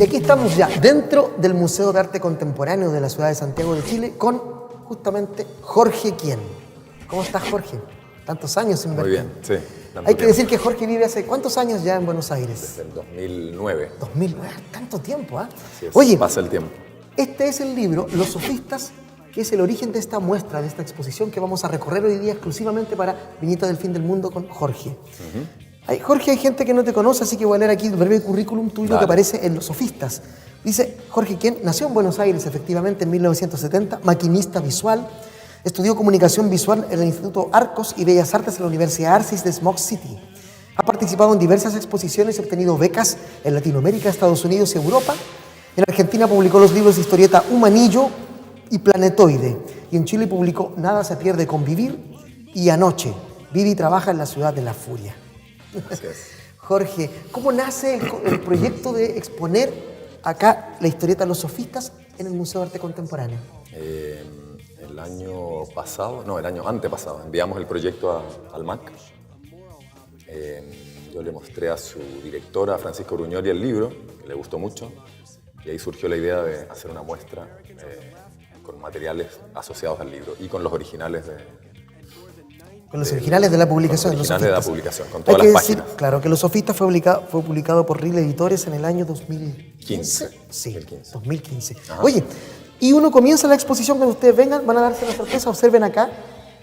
Y aquí estamos ya dentro del Museo de Arte Contemporáneo de la ciudad de Santiago de Chile con justamente Jorge Quien. ¿Cómo estás, Jorge? Tantos años sin verte. Muy bien, sí. Hay que decir que Jorge vive hace ¿cuántos años ya en Buenos Aires? Desde el 2009. 2009, tanto tiempo, ¿ah? Así es, Oye, pasa el tiempo. este es el libro Los Sofistas, que es el origen de esta muestra, de esta exposición que vamos a recorrer hoy día exclusivamente para Viñetas del Fin del Mundo con Jorge. Jorge, hay gente que no te conoce, así que voy a leer aquí el breve currículum tuyo que aparece en Los Sofistas. Dice, Jorge Quien nació en Buenos Aires, efectivamente, en 1970, maquinista visual. Estudió comunicación visual en el Instituto Arcos y Bellas Artes en la Universidad Arcis de Smog City. Ha participado en diversas exposiciones y obtenido becas en Latinoamérica, Estados Unidos y Europa. En Argentina publicó los libros de historieta Humanillo y Planetoide. Y en Chile publicó Nada se pierde con vivir y Anoche. Vive y trabaja en la ciudad de la furia. Así es. Jorge, ¿cómo nace el proyecto de exponer acá la historieta Los Sofistas en el Museo de Arte Contemporáneo? El año pasado, no, el año antepasado, enviamos el proyecto al MAC. Yo le mostré a su directora, Francisca Bruñoli, el libro, que le gustó mucho, y ahí surgió la idea de hacer una muestra con materiales asociados al libro y con los originales Con los originales de la publicación. Con los originales de la publicación, con Hay todas que las decir, páginas. claro, que Los Sofistas fue publicado por Ril Editores en el año 2015. Sí, 2015. 2015. Ajá. Oye, y uno comienza la exposición, cuando ustedes vengan, van a darse la sorpresa, observen acá,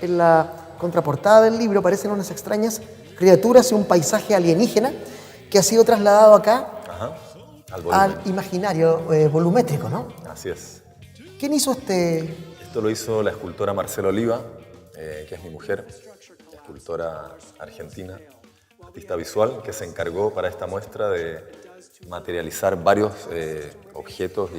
en la contraportada del libro aparecen unas extrañas criaturas y un paisaje alienígena que ha sido trasladado acá Al volumen. al imaginario volumétrico, ¿no? Así es. ¿Quién hizo este? Esto lo hizo la escultora Marcela Oliva, que es mi mujer, escultora argentina, artista visual, que se encargó para esta muestra de materializar varios objetos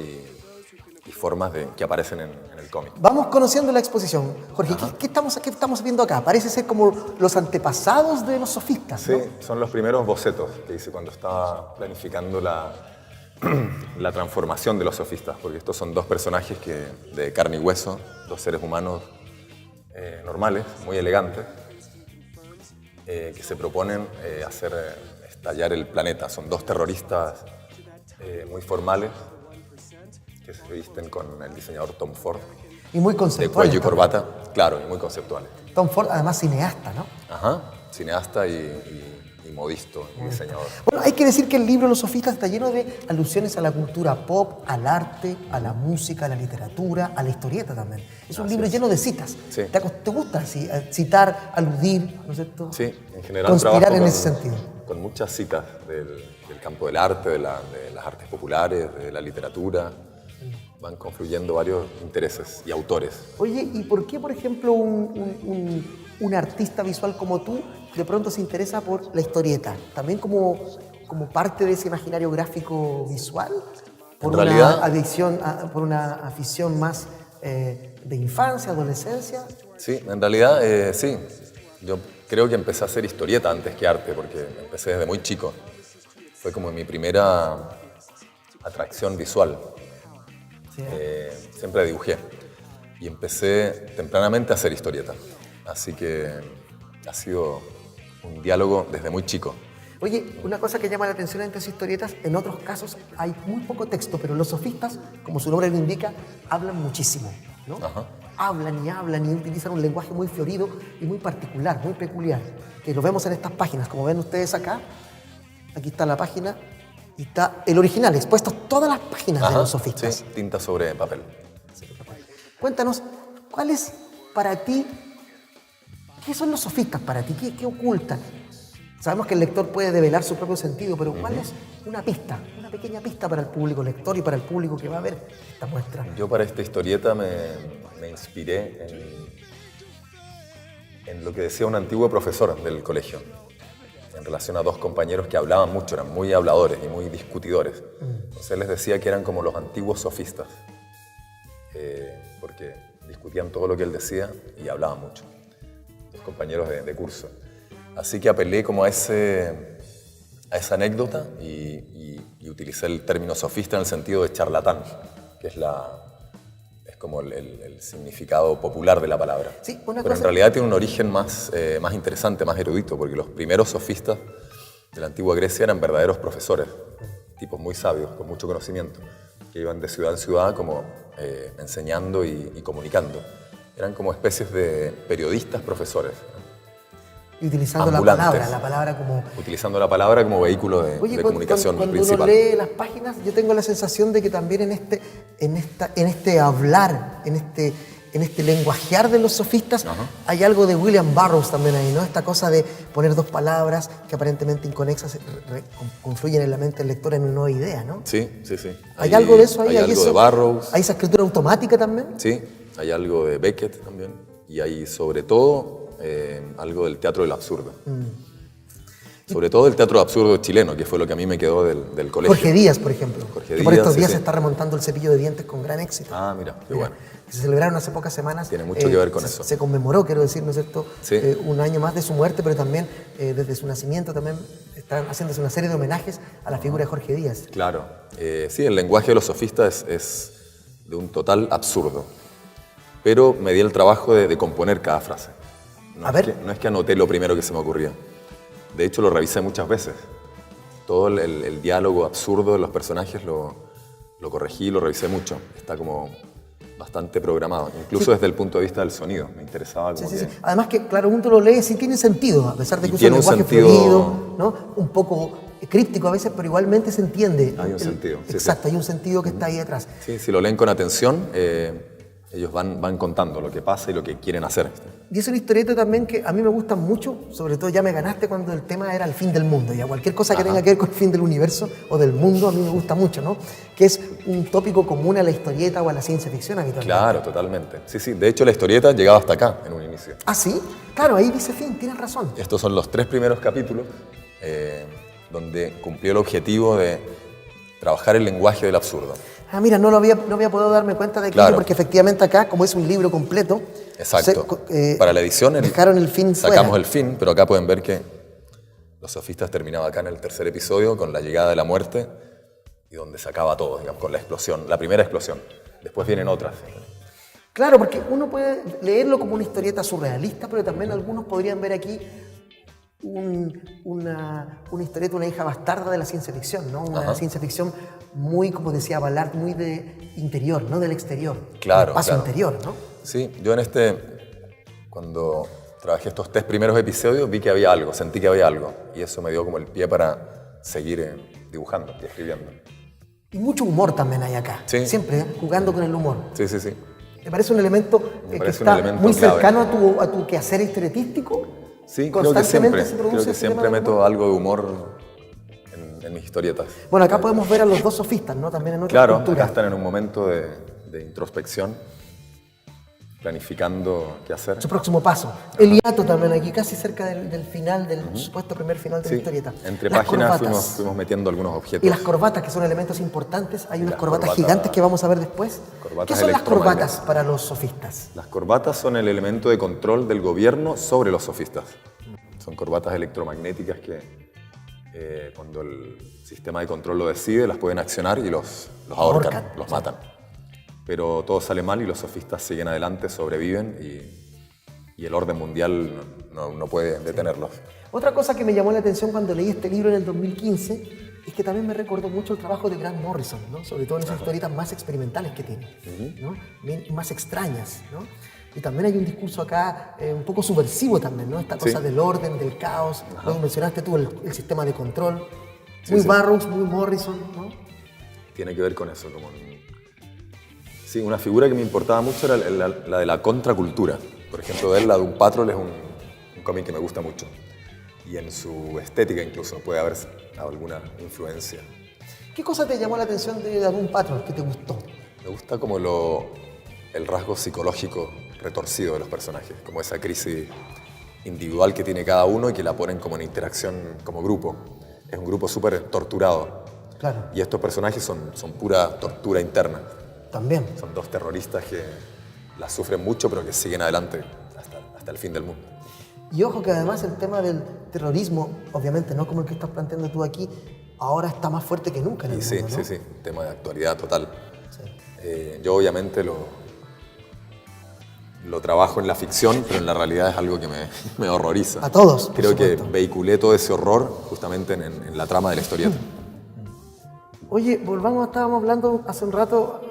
y formas que aparecen en el cómic. Vamos conociendo la exposición. Jorge, ¿qué estamos viendo acá? Parece ser como los antepasados de los sofistas, ¿no? Sí, son los primeros bocetos que hice cuando estaba planificando la transformación de los sofistas, porque estos son dos personajes de carne y hueso, dos seres humanos normales, muy elegantes, que se proponen hacer estallar el planeta. Son dos terroristas muy formales que se visten con el diseñador Tom Ford, Y muy de conceptuales. cuello y corbata, claro, y muy conceptuales. Tom Ford, además cineasta, ¿no? Cineasta y modisto, y diseñador. Bueno, hay que decir que el libro Los Sofistas está lleno de alusiones a la cultura pop, al arte, a la música, a la literatura, a la historieta también. Es un libro lleno de citas. Sí. ¿Te gusta citar, aludir, ¿no es cierto? Sí, en general Conspirar trabajo en ese sentido. con muchas citas del campo del arte, de las artes populares, de la literatura. Van confluyendo varios intereses y autores. Oye, ¿y por qué, por ejemplo, un artista visual como tú de pronto se interesa por la historieta? ¿También como parte de ese imaginario gráfico visual? ¿Por En realidad, una adicción, por una afición más de infancia, adolescencia? Sí, en realidad sí. Yo creo que empecé a hacer historieta antes que arte, porque empecé desde muy chico. Fue como mi primera atracción visual. Sí. Siempre dibujé y empecé tempranamente a hacer historieta. Así que ha sido un diálogo desde muy chico. Oye, una cosa que llama la atención en estas historietas, en otros casos hay muy poco texto, pero los sofistas, como su nombre lo indica, hablan muchísimo, ¿no? Hablan y utilizan un lenguaje muy florido y muy particular, muy peculiar, que lo vemos en estas páginas. Como ven ustedes acá, aquí está la página y está el original, expuestos todas las páginas de los sofistas. Sí, tinta sobre papel. Cuéntanos, ¿cuál es para ti, qué son los sofistas para ti? ¿Qué ocultan? Sabemos que el lector puede develar su propio sentido, pero ¿cuál es una pista, una pequeña pista para el público lector y para el público que va a ver esta muestra? Yo para esta historieta me inspiré en lo que decía un antiguo profesor del colegio, en relación a dos compañeros que hablaban mucho, eran muy habladores y muy discutidores. Entonces él les decía que eran como los antiguos sofistas, porque discutían todo lo que él decía y hablaban mucho, los compañeros de curso. Así que apelé como a esa anécdota y utilicé el término sofista en el sentido de charlatán, que es como el significado popular de la palabra. Sí, pero en realidad tiene un origen más interesante, más erudito, porque los primeros sofistas de la antigua Grecia eran verdaderos profesores. tipos muy sabios, con mucho conocimiento, que iban de ciudad en ciudad como enseñando y comunicando. Eran como especies de periodistas, profesores, ¿no? Y utilizando Ambulantes. la palabra como... Utilizando la palabra como vehículo de comunicación cuando principal. uno lee las páginas, yo tengo la sensación de que también en este hablar, en este lenguajear de los sofistas, hay algo de William Burroughs también ahí, ¿no? Esta cosa de poner dos palabras que aparentemente inconexas confluyen en la mente del lector en una nueva idea, ¿no? Sí. ¿Hay algo de eso ahí? Hay algo de Burroughs. ¿Hay esa escritura automática también? Sí, hay algo de Beckett también. Y hay sobre todo algo del teatro del absurdo. Sobre todo el teatro absurdo chileno, que fue lo que a mí me quedó del colegio. Jorge Díaz, por ejemplo. Jorge que por Díaz, estos días sí. se está remontando el cepillo de dientes con gran éxito. Ah, mira, qué bueno. Que se celebraron hace pocas semanas. Tiene mucho que ver con eso. Se conmemoró, quiero decir, ¿no es cierto?, Sí. un año más de su muerte, pero también desde su nacimiento también están haciéndose una serie de homenajes a la figura de Jorge Díaz. Claro. Sí, el lenguaje de los sofistas es de un total absurdo. Pero me di el trabajo de componer cada frase. No es que anoté lo primero que se me ocurría. De hecho, lo revisé muchas veces. Todo el diálogo absurdo de los personajes lo corregí, lo revisé mucho. Está como bastante programado, incluso desde el punto de vista del sonido. Me interesaba como que... Además que, claro, uno lo lee, sí tiene sentido, a pesar de que usa tiene un lenguaje un sentido... fluido, ¿no? Un poco críptico a veces, pero igualmente se entiende. Hay un sentido. Exacto, hay un sentido que está ahí detrás. Sí, si lo leen con atención, ellos van contando lo que pasa y lo que quieren hacer. Y es una historieta también que a mí me gusta mucho, sobre todo ya me ganaste cuando el tema era el fin del mundo, ya cualquier cosa que tenga que ver con el fin del universo o del mundo a mí me gusta mucho, ¿no? Que es un tópico común a la historieta o a la ciencia ficción habitualmente. Claro, totalmente. Sí, de hecho la historieta llegaba hasta acá en un inicio. ¿Ah, sí? Claro, ahí dice fin, tienes razón. Estos son los 3 primeros capítulos donde cumplió el objetivo de trabajar el lenguaje del absurdo. Ah, mira, no había podido darme cuenta de aquello, Claro. porque efectivamente acá, como es un libro completo... Exacto. Para la edición dejaron el fin sacamos fuera. el fin, pero acá pueden ver que Los Sofistas terminaba acá en el 3er episodio con la llegada de la muerte y donde se acaba todo, digamos, con la explosión, la primera explosión. Después vienen otras. Claro, porque uno puede leerlo como una historieta surrealista, pero también algunos podrían ver aquí una historieta, una hija bastarda de la ciencia ficción, ¿no? Una ciencia ficción muy, como decía Ballard, muy de interior, no del exterior. Claro, espacio claro. interior, ¿no? Sí, yo cuando trabajé estos 3 primeros episodios vi que había algo, sentí que había algo. Y eso me dio como el pie para seguir dibujando y escribiendo. Y mucho humor también hay acá. Sí. Siempre jugando con el humor. Sí. ¿Te parece un elemento que está muy clave. cercano a tu quehacer historietístico? Sí, creo que siempre ese tema de meto humor. algo de humor en mis historietas. Bueno, acá podemos ver a los 2 sofistas, ¿no? También en otra Claro, cultura. acá están en un momento de introspección, planificando qué hacer. Su próximo paso. El hiato también aquí, casi cerca del final, del supuesto primer final de la historieta. Entre Las páginas corbatas. fuimos metiendo algunos objetos. Y las corbatas, que son elementos importantes. Hay unas Las corbatas corbatas- gigantes que vamos a ver después. corbatas ¿Qué son las corbatas electromagnéticas. para los sofistas? Las corbatas son el elemento de control del gobierno sobre los sofistas. Son corbatas electromagnéticas que cuando el sistema de control lo decide, las pueden accionar y los ahorcan, los matan. Pero todo sale mal y los sofistas siguen adelante, sobreviven y el orden mundial no puede detenerlos. Otra cosa que me llamó la atención cuando leí este libro en el 2015 es que también me recordó mucho el trabajo de Grant Morrison, ¿no? Sobre todo en esas historietas más experimentales que tiene, ¿no? Más extrañas, ¿no? Y también hay un discurso acá un poco subversivo también, ¿no? Esta cosa del orden, del caos. Lo mencionaste tú, el sistema de control. Muy Burroughs, muy Morrison, ¿no? Tiene que ver con eso. Sí, una figura que me importaba mucho era la de la contracultura. Por ejemplo, la de un Patrol es un cómic que me gusta mucho. Y en su estética incluso puede haber alguna influencia. ¿Qué cosa te llamó la atención de algún patrón que te gustó? Me gusta como el rasgo psicológico retorcido de los personajes, como esa crisis individual que tiene cada uno y que la ponen como en interacción como grupo. Es un grupo súper torturado. Claro. Y estos personajes son pura tortura interna. También. Son 2 terroristas que la sufren mucho, pero que siguen adelante hasta el fin del mundo. Y ojo que además el tema del terrorismo, obviamente no como el que estás planteando tú aquí, ahora está más fuerte que nunca en el mundo, ¿no? Sí, un tema de actualidad total. Sí. Yo obviamente lo trabajo en la ficción, pero en la realidad es algo que me horroriza. A todos, por Creo que supuesto. vehiculé todo ese horror justamente en la trama de la historieta. Oye, volvamos, estábamos hablando hace un rato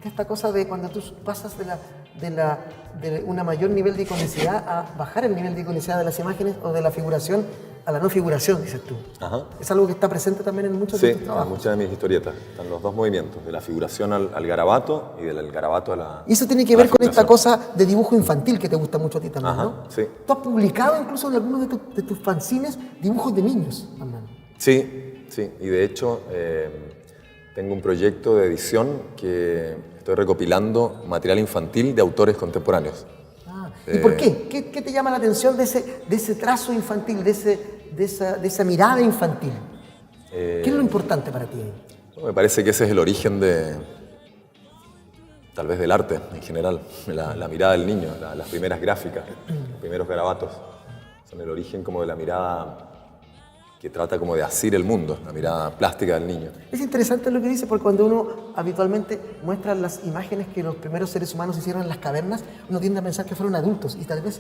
de esta cosa de cuando tú pasas de un mayor nivel de iconicidad a bajar el nivel de iconicidad de las imágenes o de la figuración a la no figuración, dices tú. Ajá. Es algo que está presente también en muchos Sí, de tus en trabajos. muchas de mis historietas están los dos movimientos, de la figuración al garabato y del garabato a la Y eso tiene que a la ver con esta figuración. cosa de dibujo infantil que te gusta mucho a ti también, Ajá, ¿no? sí. Tú has publicado incluso en algunos de tus fanzines dibujos de niños, hermano. Sí, sí, y de hecho tengo un proyecto de edición que estoy recopilando material infantil de autores contemporáneos. ¿Y por qué? ¿Qué te llama la atención de ese trazo infantil, de esa mirada infantil? ¿Qué es lo importante para ti? Me parece que ese es el origen tal vez del arte en general, la mirada del niño, las primeras gráficas, los primeros garabatos, son el origen como de la mirada que trata como de asir el mundo, la mirada plástica del niño. Es interesante lo que dice, porque cuando uno habitualmente muestra las imágenes que los primeros seres humanos hicieron en las cavernas, uno tiende a pensar que fueron adultos, y tal vez,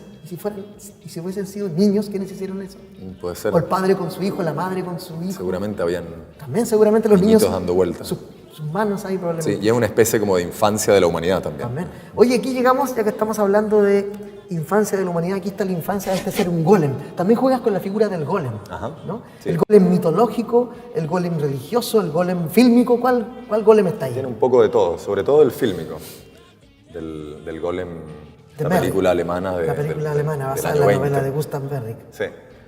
si hubiesen sido niños, ¿quiénes hicieron eso? Puede ser. O el padre con su hijo, la madre con su hijo. Seguramente habían También seguramente los niños dando vueltas. Sus manos ahí probablemente. Sí, y es una especie como de infancia de la humanidad también. También. Oye, aquí llegamos, ya que estamos hablando de infancia de la humanidad, aquí está la infancia de este ser, un golem. También juegas con la figura del golem, Ajá, ¿no? sí. El golem mitológico, el golem religioso, el golem fílmico, ¿cuál golem está ahí? Tiene un poco de todo, sobre todo el fílmico, del golem, De la Merrick. película alemana La película alemana del basada en año la 20. novela de Gustav Berling. Sí.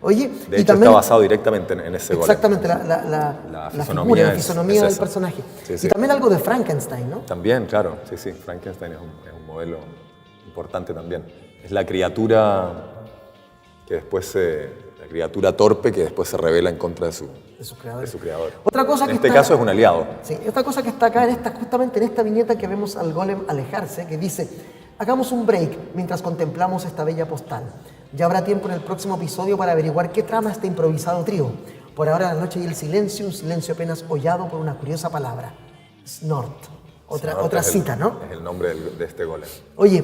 Oye, De y hecho también, está basado directamente en ese golem. exactamente, la La figura, fisonomía la es fisonomía del esa. personaje. Sí, Y sí. también algo de Frankenstein, ¿no? También, claro, sí, Frankenstein es un modelo importante también. Es la criatura que después la criatura torpe que después se revela en contra de su creador. Otra cosa En que este está- caso es un aliado. Sí, otra cosa que está acá, justamente en esta viñeta que vemos al golem alejarse, que dice: hagamos un break mientras contemplamos esta bella postal. Ya habrá tiempo en el próximo episodio para averiguar qué trama este improvisado trío. Por ahora la noche y el silencio, un silencio apenas hollado por una curiosa palabra. Snort. Otra Es cita, ¿no? Es el nombre de este golem. Oye,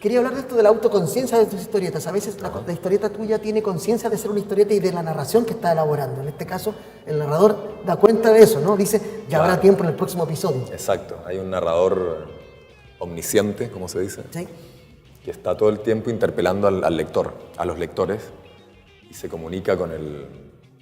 quería hablar de esto de la autoconciencia de tus historietas. A veces la historieta tuya tiene conciencia de ser una historieta y de la narración que está elaborando. En este caso, el narrador da cuenta de eso, ¿no? Dice: ya habrá tiempo en el próximo episodio. Exacto, hay un narrador omnisciente, como se dice, ¿Sí? que está todo el tiempo interpelando al lector, a los lectores, y se comunica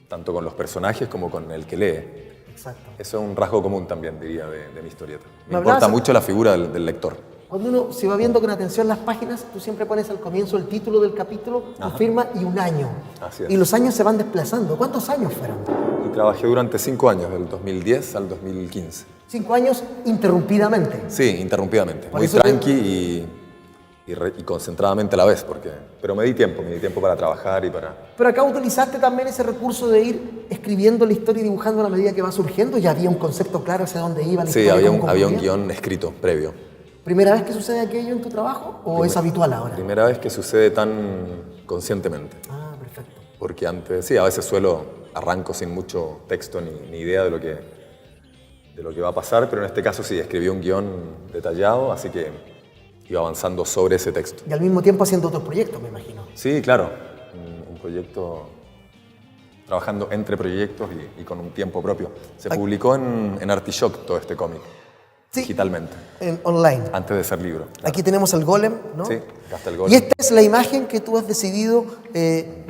tanto con los personajes como con el que lee. Exacto. Eso es un rasgo común también, diría, de mi historieta. Me Me importa hablabas- mucho la figura del lector. Cuando uno se va viendo con atención las páginas, tú siempre pones al comienzo el título del capítulo, tu firma y un año. Así es. Y los años se van desplazando. ¿Cuántos años fueron? Y trabajé durante 5 años, del 2010 al 2015. 5 años interrumpidamente. Sí, interrumpidamente. Por Muy eso te- tranqui y concentradamente a la vez, pero me di tiempo para trabajar y para... Pero acá utilizaste también ese recurso de ir escribiendo la historia y dibujando a la medida que va surgiendo. Ya había un concepto claro hacia dónde iba la Sí, historia. había cómo un concluía. guión escrito previo. ¿Primera vez que sucede aquello en tu trabajo o es habitual ahora? Primera vez que sucede tan conscientemente. Ah, perfecto. Porque antes, sí, a veces arranco sin mucho texto ni idea de lo que va a pasar, pero en este caso sí, escribí un guión detallado, así que iba avanzando sobre ese texto. Y al mismo tiempo haciendo otros proyectos, me imagino. Sí, claro, un proyecto, trabajando entre proyectos y con un tiempo propio. Se publicó en Artishock todo este cómic, Sí. digitalmente, Online. antes de ser libro. Aquí tenemos el golem, ¿no? Sí, acá está el Y golem. esta es la imagen que tú has decidido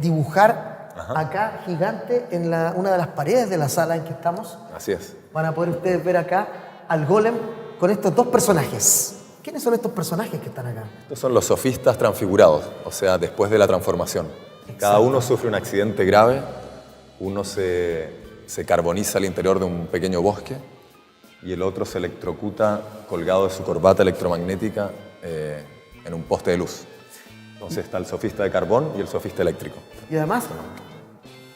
dibujar acá, gigante, en una de las paredes de la sala en que estamos. Así es. Van a poder ustedes ver acá al golem con estos dos personajes. ¿Quiénes son estos personajes que están acá? Estos son los sofistas transfigurados, o sea, después de la transformación. Cada uno sufre un accidente grave, uno se carboniza al interior de un pequeño bosque y el otro se electrocuta colgado de su corbata electromagnética en un poste de luz. Entonces está el sofista de carbón y el sofista eléctrico. Y además,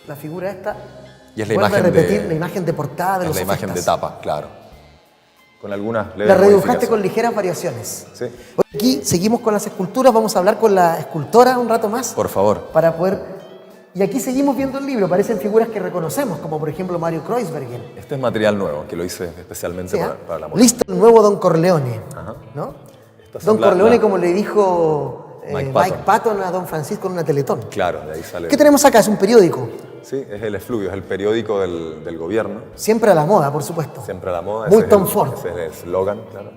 la figura esta Y es la vuelve a imagen repetir de- la imagen de portada de Es los la imagen de sofistas. tapa, claro. Con algunas leves La redibujaste modificaciones. con ligeras variaciones. Sí, Aquí seguimos con las esculturas, vamos a hablar con la escultora un rato más por favor. para poder... Y aquí seguimos viendo el libro, aparecen figuras que reconocemos, como por ejemplo Mario Kreuzberger. Este es material nuevo, que lo hice especialmente Sí, para la muestra. Listo el nuevo Don Corleone. Ajá. ¿No? Estas Don son la- Corleone, la- como le dijo Mike Mike Patton a Don Francisco en una Teletón. Claro, de ahí sale. ¿Qué tenemos acá? Es un periódico. Sí, es el efluvio, es el periódico del gobierno. Siempre a la moda, por supuesto. Siempre a la moda. Muy Tom Ford. Ese es el eslogan, claro.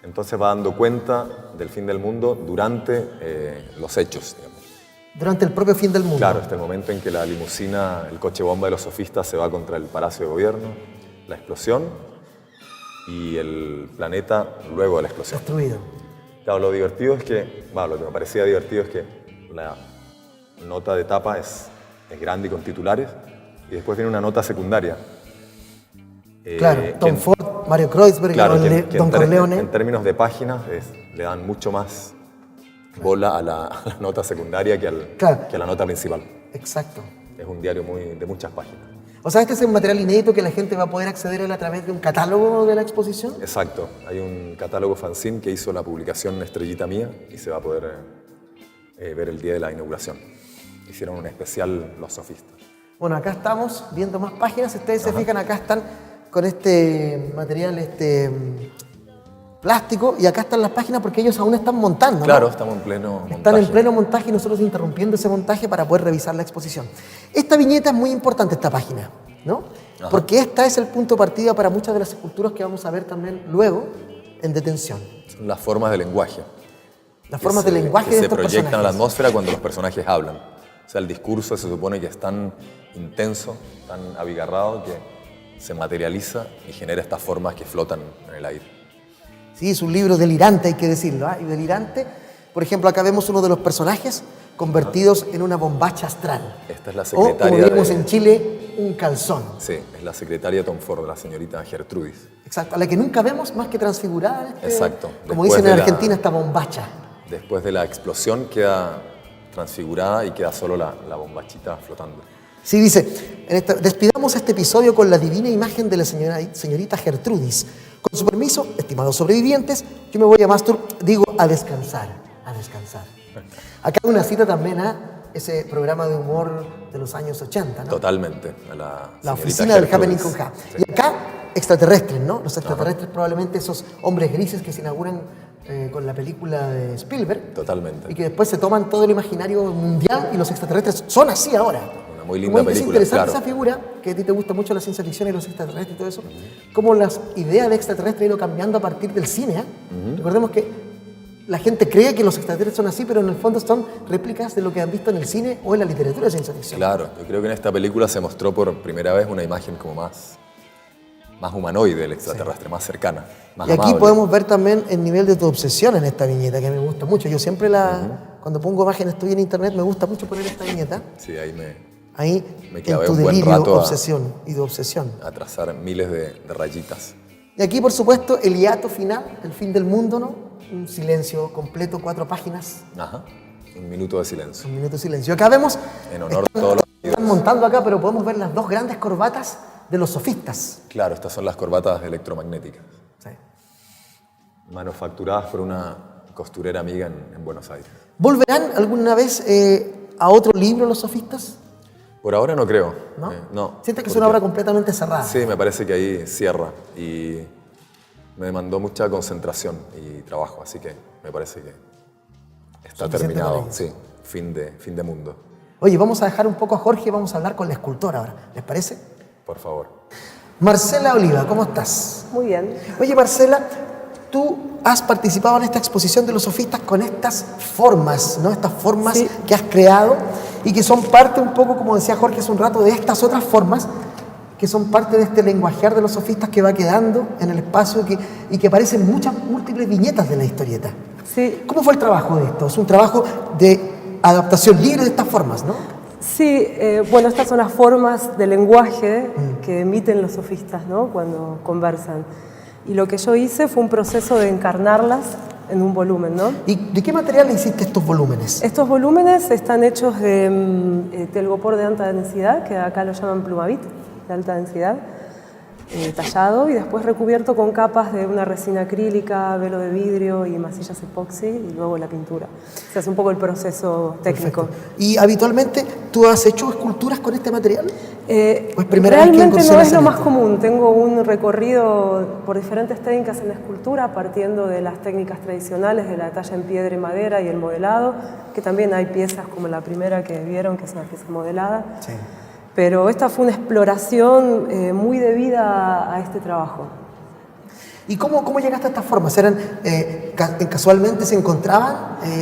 Entonces va dando cuenta del fin del mundo durante los hechos, digamos. Durante el propio fin del mundo. Claro, hasta el momento en que la limusina, el coche bomba de los sofistas se va contra el Palacio de Gobierno, la explosión y el planeta luego de la explosión. Destruido. Claro, lo divertido es que, lo que me parecía divertido es que la nota de tapa es grande y con titulares y después viene una nota secundaria. Claro, Tom Ford, Mario Kreuzberg, claro, Don Corleone. En términos de páginas le dan mucho más bola a la nota secundaria que a la nota principal. Exacto. Es un diario de muchas páginas. O sea, este es un material inédito que la gente va a poder acceder a él a través de un catálogo de la exposición. Exacto. Hay un catálogo fanzine que hizo la publicación Estrellita Mía y se va a poder ver el día de la inauguración. Hicieron un especial Los Sofistas. Bueno, acá estamos viendo más páginas. Ustedes se fijan, acá están con este material plástico y acá están las páginas porque ellos aún están montando. Claro, ¿no? estamos en pleno montaje. Están en pleno montaje y nosotros interrumpiendo ese montaje para poder revisar la exposición. Esta viñeta es muy importante, esta página, ¿no? Ajá. Porque esta es el punto de partida para muchas de las esculturas que vamos a ver también luego en detención. Son las formas de lenguaje. Las formas de lenguaje de estos personajes. Se proyectan a la atmósfera cuando los personajes hablan. O sea, el discurso se supone que es tan intenso, tan abigarrado que se materializa y genera estas formas que flotan en el aire. Sí, es un libro delirante, hay que decirlo, ¿eh? Y delirante. Por ejemplo, acá vemos uno de los personajes convertidos en una bombacha astral. Esta es la secretaria. O, como diríamos en Chile, un calzón. Sí, es la secretaria Tom Ford, la señorita Gertrudis. Exacto, a la que nunca vemos más que transfigurada. Exacto. Como dicen en Argentina, esta bombacha. Después de la explosión queda transfigurada y queda solo la bombachita flotando. Sí, dice, despidamos este episodio con la divina imagen de la señorita Gertrudis. Con su permiso, estimados sobrevivientes, yo me voy a a descansar, a descansar. Acá hay una cita también a ese programa de humor de los años 80, ¿no? Totalmente. La oficina del Happening con K. Sí. Y acá, extraterrestres, ¿no? Los extraterrestres probablemente esos hombres grises que se inauguran con la película de Spielberg. Totalmente. Y que después se toman todo el imaginario mundial y los extraterrestres son así ahora. Muy linda película, es interesante claro. Esa figura, que a ti te gusta mucho la ciencia ficción y los extraterrestres y todo eso, cómo las ideas de extraterrestres han ido cambiando a partir del cine. Recordemos que la gente cree que los extraterrestres son así, pero en el fondo son réplicas de lo que han visto en el cine o en la literatura de ciencia ficción. Claro, yo creo que en esta película se mostró por primera vez una imagen como más humanoide del extraterrestre, más cercana, más y aquí amable. podemos ver también el nivel de tu obsesión en esta viñeta, que me gusta mucho. Yo siempre cuando pongo imágenes tuyas en internet, me gusta mucho poner esta viñeta. Sí, ahí me en tu delirio, obsesión y tu obsesión. A trazar miles de rayitas. Y aquí, por supuesto, el hiato final, el fin del mundo, ¿no? Un silencio completo, 4 páginas. Ajá, un minuto de silencio. Un minuto de silencio. Acá vemos... En honor a todos los... Están montando acá, pero podemos ver las 2 grandes corbatas de los sofistas. Claro, estas son las corbatas electromagnéticas. Sí. Manufacturadas por una costurera amiga en Buenos Aires. ¿Volverán alguna vez a otro libro los sofistas? Por ahora no creo. ¿No? No. ¿Sientes que es una obra completamente cerrada? Sí, me parece que ahí cierra y me demandó mucha concentración y trabajo, así que me parece que está terminado. Sí, fin de mundo. Oye, vamos a dejar un poco a Jorge y vamos a hablar con la escultora ahora. ¿Les parece? Por favor. Marcela Oliva, ¿cómo estás? Muy bien. Oye, Marcela, tú has participado en esta exposición de los sofistas con estas formas, ¿no? Estas formas que has creado y que son parte un poco, como decía Jorge hace un rato, de estas otras formas que son parte de este lenguajear de los sofistas que va quedando en el espacio y que aparecen muchas múltiples viñetas de la historieta. Sí. ¿Cómo fue el trabajo de esto? Es un trabajo de adaptación libre de estas formas, ¿no? Sí, bueno, estas son las formas de lenguaje que emiten los sofistas, ¿no? Cuando conversan. Y lo que yo hice fue un proceso de encarnarlas en un volumen, ¿no? ¿Y de qué material hiciste estos volúmenes? Estos volúmenes están hechos de telgopor de alta densidad, que acá lo llaman plumavit, de alta densidad, tallado y después recubierto con capas de una resina acrílica, velo de vidrio y masillas epoxi y luego la pintura. O sea, es un poco el proceso técnico. Perfecto. ¿Y habitualmente tú has hecho esculturas con este material? ¿O es primera realmente vez que no es lo en más esto? común. Tengo un recorrido por diferentes técnicas en la escultura, partiendo de las técnicas tradicionales de la talla en piedra y madera y el modelado, que también hay piezas como la primera que vieron, que es una pieza modelada. Sí. Pero esta fue una exploración muy debida a este trabajo. ¿Y cómo llegaste a estas formas? ¿Casualmente se encontraban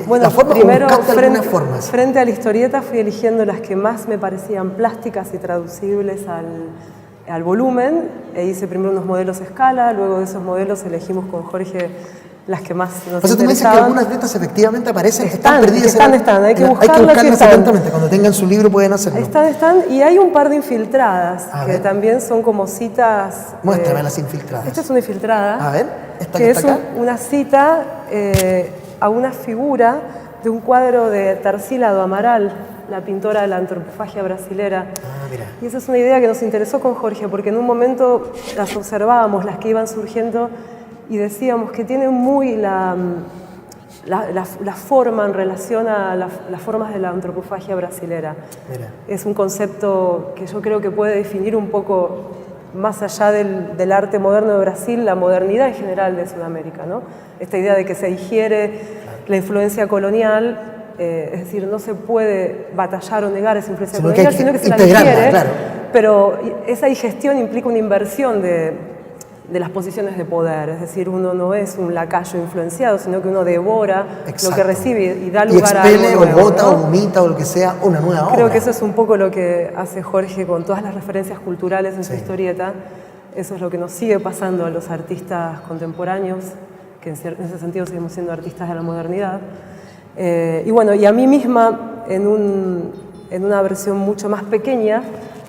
Bueno, las formas primero, o buscaste algunas formas? frente a la historieta fui eligiendo las que más me parecían plásticas y traducibles al volumen, e hice primero unos modelos a escala, luego de esos modelos elegimos con Jorge las que más nos O sea, tú me dices que interesaban. algunas de estas efectivamente aparecen, están perdidas. Están, hay que buscarlas y están. Atentamente, cuando tengan su libro pueden hacerlo. Están, y hay un par de infiltradas, A que ver. también son como citas. Muéstrame las infiltradas. Esta es una infiltrada. A ver, esta que que es está acá. una cita a una figura de un cuadro de Tarsila do Amaral, la pintora de la antropofagia brasilera. Ah, mira. Y esa es una idea que nos interesó con Jorge, porque en un momento las observábamos, las que iban surgiendo, y decíamos que tienen muy la forma en relación a las formas de la antropofagia brasilera. Mira. Es un concepto que yo creo que puede definir un poco, más allá del arte moderno de Brasil, la modernidad en general de Sudamérica, ¿no? Esta idea de que se digiere la influencia colonial, es decir, no se puede batallar o negar esa influencia Sino que colonial, hay que sino que se la integrarla, digiere, claro. pero esa digestión implica una inversión de las posiciones de poder, es decir, uno no es un lacayo influenciado, sino que uno devora Exacto. lo que recibe y da Y lugar a expele algo nuevo, o vota ¿no? o vomita o lo que sea una nueva obra. Creo que eso es un poco lo que hace Jorge con todas las referencias culturales en su Sí. historieta. Eso es lo que nos sigue pasando a los artistas contemporáneos, que en ese sentido seguimos siendo artistas de la modernidad. Y bueno, y a mí misma, en una versión mucho más pequeña,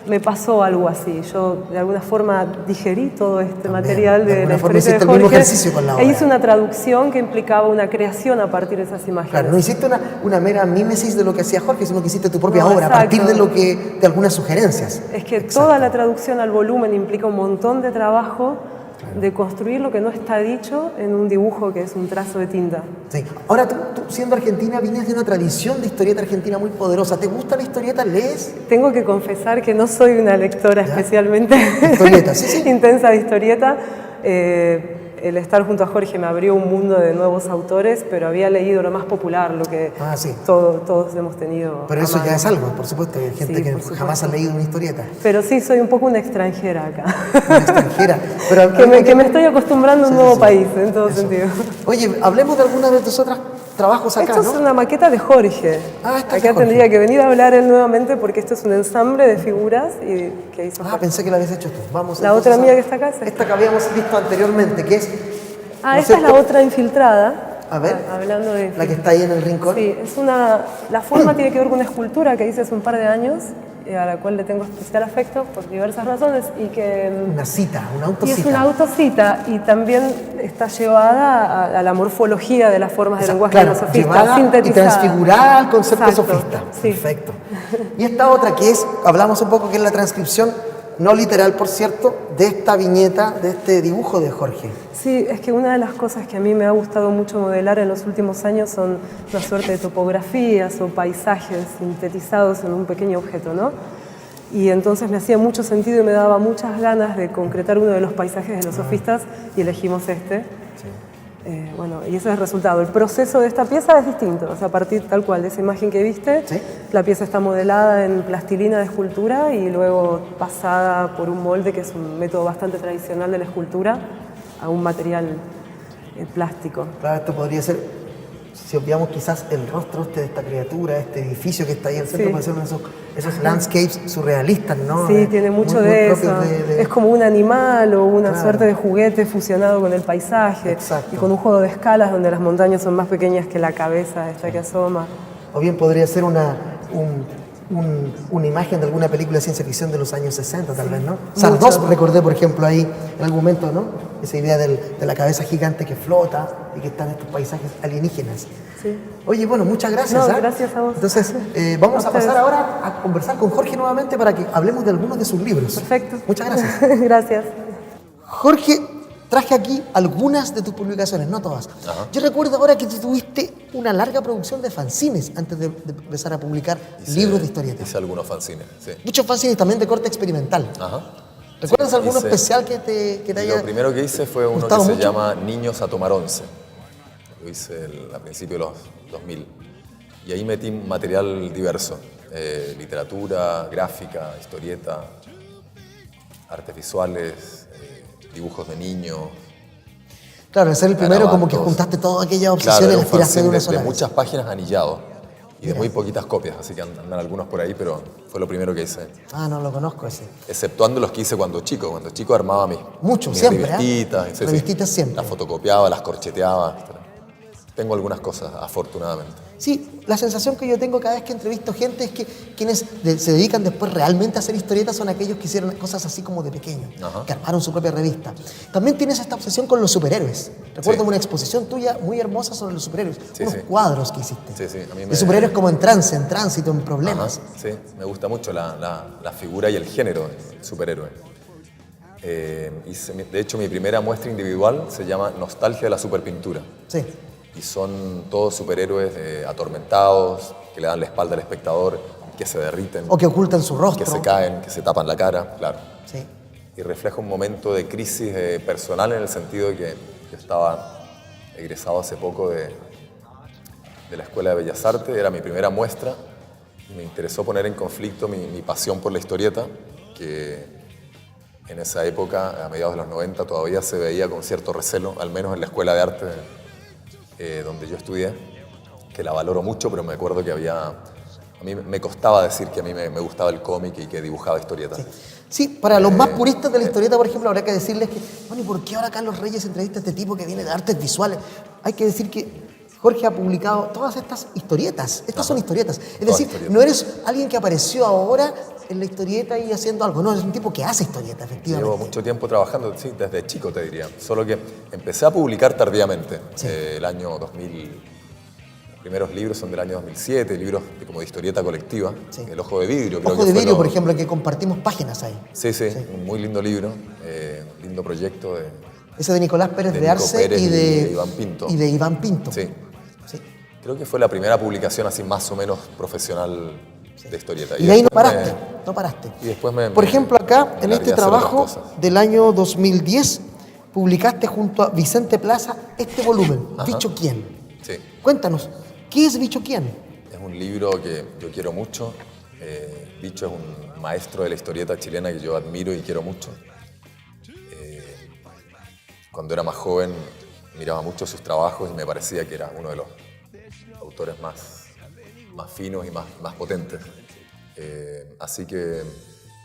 me pasó algo así. Yo de alguna forma digerí todo este También, material de de alguna la forma historieta de hiciste el mismo Jorge ejercicio con la obra. e hice una traducción que implicaba una creación a partir de esas imágenes. Claro, no hiciste una mera mímesis de lo que hacía Jorge, sino que hiciste tu propia No, obra a exacto. partir de algunas sugerencias. Es que Exacto. toda la traducción al volumen implica un montón de trabajo de construir lo que no está dicho en un dibujo que es un trazo de tinta. Sí. Ahora, tú siendo argentina, vienes de una tradición de historieta argentina muy poderosa. ¿Te gusta la historieta? ¿Lees? Tengo que confesar que no soy una lectora ¿Ya? especialmente Historieta, sí, sí. intensa de historieta. El estar junto a Jorge me abrió un mundo de nuevos autores, pero había leído lo más popular, lo que Ah, sí. todos hemos tenido. Pero a eso ya mano. es algo, por supuesto. Hay gente Sí, que por supuesto. jamás ha leído una historieta. Pero sí, soy un poco una extranjera acá. Una extranjera. Pero, que me estoy acostumbrando a un Sí, nuevo sí. país, en todo Eso. sentido. Oye, hablemos de alguna de tus otras trabajos acá, Esto ¿no? es una maqueta de Jorge. Ah, esta es Acá de Jorge. tendría que venir a hablar él nuevamente porque esto es un ensamble de figuras que hizo Ah, Jorge. pensé que la habías hecho tú. Vamos. La entonces otra mía que está acá es esta. Esta que habíamos visto anteriormente, que es... Ah, ¿no esta es la cierto? otra infiltrada. A ver. Hablando de... La que está ahí en el rincón. Sí, la forma tiene que ver con una escultura que hice hace un par de años, a la cual le tengo especial afecto por diversas razones y que... Una cita, una Y autocita. es una autocita y también está llevada a la morfología de las formas de Esa- lenguaje claro, de los sofistas, llevada y sintetizada. transfigurada al concepto Exacto, sofista. sí. Perfecto. Y esta otra que es, hablamos un poco que es la transcripción, no literal por cierto, de esta viñeta, de este dibujo de Jorge. Sí, es que una de las cosas que a mí me ha gustado mucho modelar en los últimos años son una suerte de topografías o paisajes sintetizados en un pequeño objeto, ¿no? Y entonces me hacía mucho sentido y me daba muchas ganas de concretar uno de los paisajes de los sofistas y elegimos este. Bueno, y ese es el resultado. El proceso de esta pieza es distinto, o sea, a partir tal cual de esa imagen que viste, Sí. la pieza está modelada en plastilina de escultura y luego pasada por un molde, que es un método bastante tradicional de la escultura, a un material plástico. Claro, esto podría ser, si obviamos quizás el rostro de esta criatura, este edificio que está ahí al centro, Sí. puede ser uno de esos landscapes surrealistas, ¿no? Sí, tiene mucho muy de eso. propios de- Es como un animal o una Claro. suerte de juguete fusionado con el paisaje. Exacto. Y con un juego de escalas donde las montañas son más pequeñas que la cabeza esta que asoma. O bien podría ser una imagen de alguna película de ciencia ficción de los años 60, tal vez, ¿no? Sardos, recordé, por ejemplo, ahí en algún momento, ¿no? Esa idea de la cabeza gigante que flota y que están estos paisajes alienígenas. Sí. Oye, bueno, muchas gracias. No, ¿ah? gracias a vos. Entonces, vamos a ustedes. pasar ahora a conversar con Jorge nuevamente para que hablemos de algunos de sus libros. Perfecto. Muchas gracias. Gracias. Jorge, traje aquí algunas de tus publicaciones, no todas. Ajá. Yo recuerdo ahora que tú tuviste una larga producción de fanzines antes de empezar a publicar libros de historietas. Hice algunos fanzines, sí. Muchos fanzines también de corte experimental. Ajá. ¿Recuerdas alguno hice- especial que te haya Lo primero que hice fue uno que gustado se mucho? llama Niños a tomar once. Lo hice a principios de los 2000. Y ahí metí material diverso. literatura, gráfica, historieta, artes visuales, dibujos de niños. Claro, al ser el primero como que garabatos. juntaste todas aquellas Claro, obsesiones y era las un tiraste de fanzine una de sola vez. muchas páginas anillado y de muy poquitas copias, así que andan algunos por ahí, pero fue lo primero que hice. Ah, no lo conozco ese. Exceptuando los que hice cuando chico. Cuando chico armaba mis siempre, revistitas. ¿eh? Revistitas siempre. Las fotocopiaba, las corcheteaba. Tengo algunas cosas, afortunadamente. Sí, la sensación que yo tengo cada vez que entrevisto gente es que quienes se dedican después realmente a hacer historietas son aquellos que hicieron cosas así como de pequeño, Ajá. que armaron su propia revista. También tienes esta obsesión con los superhéroes. Recuerdo Sí. una exposición tuya muy hermosa sobre los superhéroes, Sí, unos sí. cuadros que hiciste. Sí, sí, a mí De superhéroes como en trance, en tránsito, en problemas. Ajá, sí, me gusta mucho la figura y el género del superhéroe. De hecho, mi primera muestra individual se llama Nostalgia de la superpintura. Sí. Y son todos superhéroes atormentados, que le dan la espalda al espectador, que se derriten, O que ocultan su rostro. que se caen, que se tapan la cara, claro. Sí. Y refleja un momento de crisis personal en el sentido de que yo estaba egresado hace poco de la Escuela de Bellas Artes, era mi primera muestra y me interesó poner en conflicto mi pasión por la historieta, que en esa época, a mediados de los 90, todavía se veía con cierto recelo, al menos en la Escuela de Arte donde yo estudié, que la valoro mucho, pero me acuerdo que a mí me costaba decir que a mí me gustaba el cómic y que dibujaba historietas. Sí, para los más puristas de la historieta, por ejemplo, habrá que decirles que, bueno, ¿y por qué ahora Carlos Reyes entrevista a este tipo que viene de artes visuales? Hay que decir que Jorge ha publicado todas estas historietas. Estas son historietas. Es decir, historietas. no eres alguien que apareció ahora en la historieta y haciendo algo. No, eres un tipo que hace historieta, efectivamente. Llevo mucho tiempo trabajando, sí, desde chico te diría. Solo que empecé a publicar tardíamente. Sí. El año 2000, los primeros libros son del año 2007, libros como de historieta colectiva. Sí. El Ojo de Vidrio, creo Ojo que de fue Vidrio, lo- por ejemplo, que compartimos páginas ahí. Sí, sí, un muy lindo libro, un lindo proyecto Ese de Nicolás Pérez de de, Nico Arce Pérez y y de de Iván Pinto. Y de Iván Pinto. Sí. Sí. Creo que fue la primera publicación así más o menos profesional de historieta. Y de ahí no después paraste, no paraste. Y después me... Por ejemplo, acá, me en largué este a hacer otras trabajo cosas. del año 2010, publicaste junto a Vicente Plaza este volumen, Ajá. Bicho Quién. Sí. Cuéntanos, ¿qué es Bicho Quién? Es un libro que yo quiero mucho. Bicho es un maestro de la historieta chilena que yo admiro y quiero mucho. Cuando era más joven miraba mucho sus trabajos y me parecía que era uno de los autores más finos y más potentes. Así que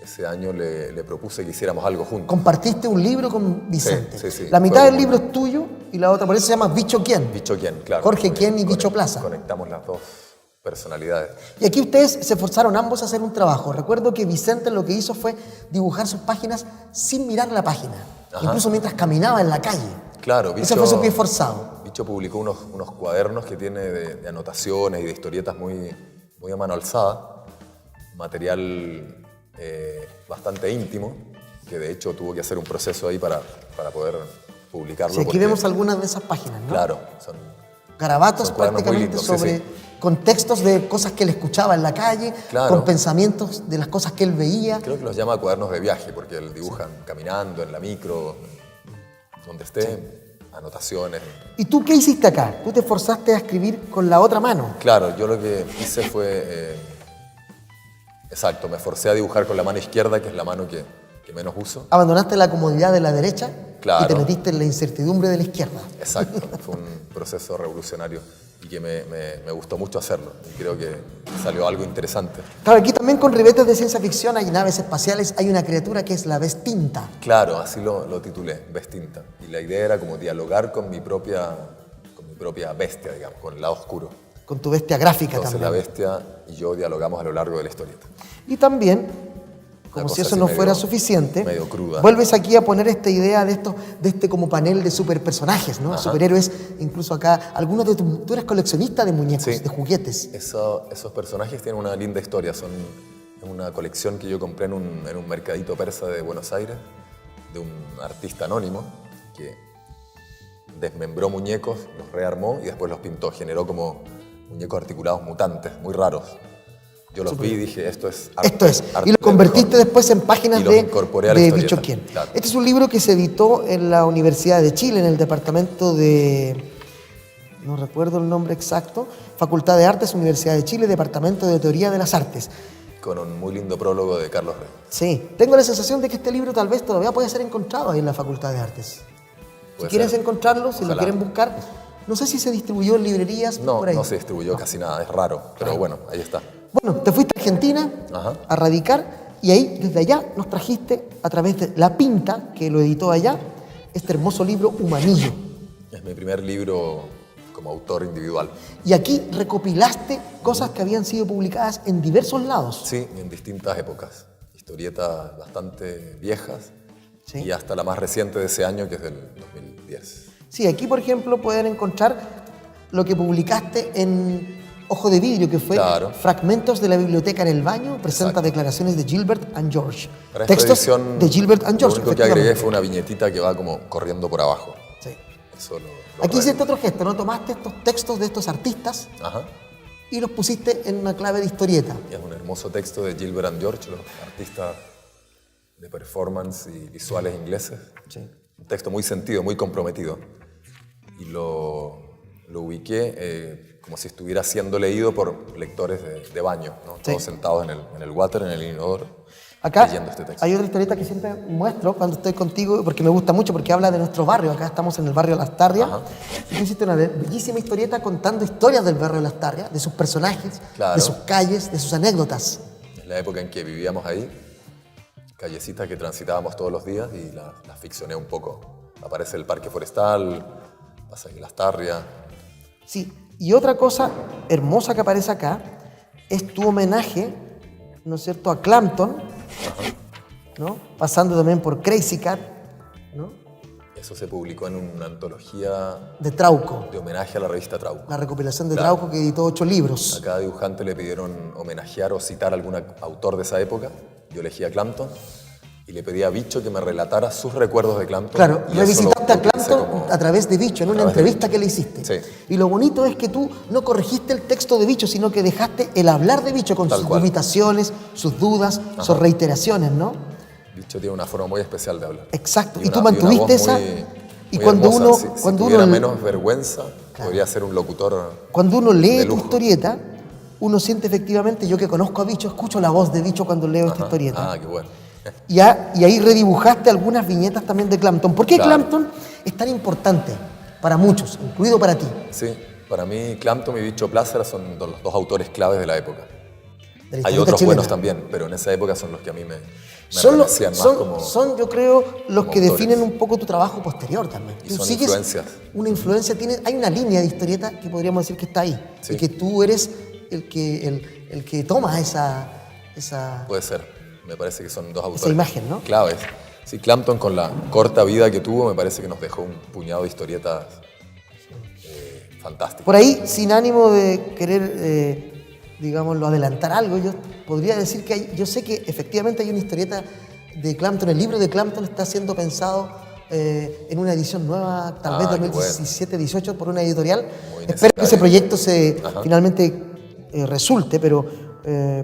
ese año le propuse que hiciéramos algo juntos. Compartiste un libro con Vicente. Sí, sí, sí. La mitad Fue del como libro es tuyo y la otra, por eso se llama Bicho Quién. Bicho Quién, claro. Jorge Quién y Bicho Plaza. Conectamos las dos personalidades. Y aquí ustedes se esforzaron ambos a hacer un trabajo. Recuerdo que Vicente lo que hizo fue dibujar sus páginas sin mirar la página, Ajá. incluso mientras caminaba en la calle. Claro, Ese fue su pie forzado. Bicho publicó unos cuadernos que tiene de anotaciones y de historietas muy a mano alzada, material bastante íntimo, que de hecho tuvo que hacer un proceso ahí para poder publicarlo. Sí, aquí porque, vemos algunas de esas páginas, ¿no? Claro, son Garabatos Son cuadernos muy prácticamente lindos, sí, sobre sí. contextos de cosas que él escuchaba en la calle, Claro. con pensamientos de las cosas que él veía. creo que los llama cuadernos de viaje, porque él dibujan caminando, en la micro, donde esté, anotaciones. ¿Y tú qué hiciste acá? Tú te esforzaste a escribir con la otra mano. Claro, yo lo que hice fue, exacto, me forcé a dibujar con la mano izquierda, que es la mano que menos uso. Abandonaste la comodidad de la derecha Claro. y te metiste en la incertidumbre de la izquierda. Exacto, fue un proceso revolucionario y que me gustó mucho hacerlo. Y creo que salió algo interesante. Claro, aquí también con ribetes de ciencia ficción hay naves espaciales, hay una criatura que es la Vestinta. Claro, así lo titulé, Vestinta. Y la idea era como dialogar con mi propia bestia, digamos, con el lado oscuro. Con tu bestia gráfica Entonces también. la bestia y yo dialogamos a lo largo de la historieta. Y también, como cosa si eso así no medio- fuera suficiente, medio cruda. vuelves aquí a poner esta idea de este como panel de superpersonajes, ¿no? Ajá. Superhéroes, incluso acá, algunos de tú eres coleccionista de muñecos, Sí. de juguetes. Esos personajes tienen una linda historia. Es una colección que yo compré en un mercadito persa de Buenos Aires, de un artista anónimo que desmembró muñecos, los rearmó y después los pintó. Generó como muñecos articulados mutantes, muy raros. Yo los vi y dije, esto es arte. Esto es. arte Y lo de convertiste mejor. después en páginas Y los de incorporé a la Bicho historieta. Quién. Claro. Este es un libro que se editó en la Universidad de Chile, en el departamento de no recuerdo el nombre exacto, Facultad de Artes, Universidad de Chile, Departamento de Teoría de las Artes. Con un muy lindo prólogo de Carlos Rey. Sí, tengo la sensación de que este libro tal vez todavía puede ser encontrado ahí en la Facultad de Artes. Si quieres encontrarlo, si lo quieren buscar, no sé si se distribuyó en librerías por ahí. No se distribuyó casi nada, es raro, pero bueno, ahí está. Bueno, te fuiste a Argentina a radicar y ahí, desde allá, nos trajiste a través de La Pinta, que lo editó allá, este hermoso libro Humanillo. Es mi primer libro como autor individual. Y aquí recopilaste cosas que habían sido publicadas en diversos lados. Sí, en distintas épocas. Historietas bastante viejas y hasta la más reciente de ese año, que es del 2010. Sí, aquí, por ejemplo, pueden encontrar lo que publicaste en Ojo de Vidrio, que fue Fragmentos de la Biblioteca en el Baño, presenta declaraciones de Gilbert and George. Para esta Textos edición, de Gilbert and George. Lo único que agregué fue una viñetita que va como corriendo por abajo. Sí. Eso aquí hiciste otro gesto, ¿no? Tomaste estos textos de estos artistas y los pusiste en una clave de historieta. Y es un hermoso texto de Gilbert and George, los artistas de performance y visuales ingleses. Sí. Un texto muy sentido, muy comprometido. Y lo ubiqué como si estuviera siendo leído por lectores de baño, ¿no? Todos sentados en el water, en el inodoro, acá leyendo este texto. Hay otra historieta que siempre muestro cuando estoy contigo, porque me gusta mucho, porque habla de nuestro barrio. Acá estamos en el barrio Lastarria. Y tú hiciste una bellísima historieta contando historias del barrio Lastarria, de sus personajes, de sus calles, de sus anécdotas. Es la época en que vivíamos ahí, callecitas que transitábamos todos los días y las ficcioné un poco. Aparece el Parque Forestal, pasa en Lastarria. Sí, y otra cosa hermosa que aparece acá es tu homenaje, ¿no es cierto?, a Clampton, ¿no? Pasando también por Crazy Cat, ¿no? Eso se publicó en una antología de Trauco, de homenaje a la revista Trauco. La recopilación de Trauco, que editó 8 libros. A cada dibujante le pidieron homenajear o citar a algún autor de esa época. Yo elegí a Clampton y le pedí a Bicho que me relatara sus recuerdos de Clampton. Claro, revisitaste a Clampton a través de Bicho, en una entrevista que le hiciste. Sí. Y lo bonito es que tú no corregiste el texto de Bicho, sino que dejaste el hablar de Bicho con sus limitaciones, sus dudas, sus reiteraciones, ¿no? Bicho tiene una forma muy especial de hablar. Exacto, y tú mantuviste esa... Y cuando hermosa. uno... Si cuando tuviera uno menos vergüenza, podría ser un locutor. Cuando uno lee tu historieta, uno siente efectivamente, yo que conozco a Bicho, escucho la voz de Bicho cuando leo esta historieta. Ah, qué bueno. Y ahí redibujaste algunas viñetas también de Clampton. ¿Por qué Clampton es tan importante para muchos, incluido para ti? Sí, para mí Clampton y Bicho Plácera son los dos autores claves de la época. Hay otros chilena. buenos también, pero en esa época son los que a mí me son, como... Son, yo creo, los que autores. Definen un poco tu trabajo posterior también. Y tú son sigues influencias. Una influencia, hay una línea de historieta que podríamos decir que está ahí. Sí. Y que tú eres el que toma esa... Puede ser. Me parece que son dos autores esa imagen, ¿no? claves. Sí, Clampton, con la corta vida que tuvo, me parece que nos dejó un puñado de historietas fantásticas. Por ahí, sin ánimo de querer, digámoslo, adelantar algo, yo podría decir que yo sé que efectivamente hay una historieta de Clampton. El libro de Clampton está siendo pensado en una edición nueva, tal vez 2017-18, por una editorial. Espero que ese proyecto finalmente resulte, pero...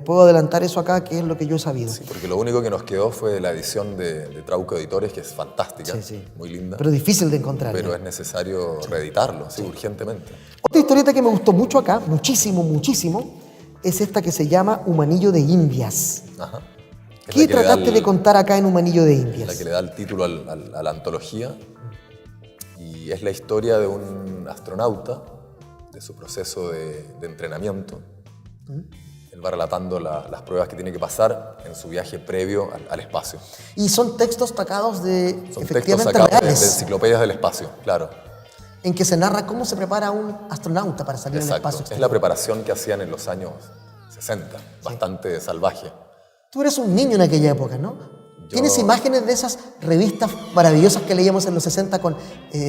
puedo adelantar eso acá, que es lo que yo he sabido. Sí, porque lo único que nos quedó fue la edición de Trauco Editores, que es fantástica, muy linda. Pero difícil de encontrar. Pero es necesario reeditarlo, urgentemente. Otra historieta que me gustó mucho acá, muchísimo, es esta que se llama Humanillo de Indias. ¿Qué trataste de contar acá en Humanillo de Indias? La que le da el título a la antología. Y es la historia de un astronauta, de su proceso de entrenamiento. Él va relatando las pruebas que tiene que pasar en su viaje previo al espacio. Y son textos sacados de, son efectivamente, textos sacados reales. De enciclopedias del espacio, claro. En que se narra cómo se prepara un astronauta para salir al espacio exterior. Es la preparación que hacían en los años 60, bastante salvaje. Tú eres un niño en aquella época, ¿no? ¿Tienes imágenes de esas revistas maravillosas que leíamos en los 60 con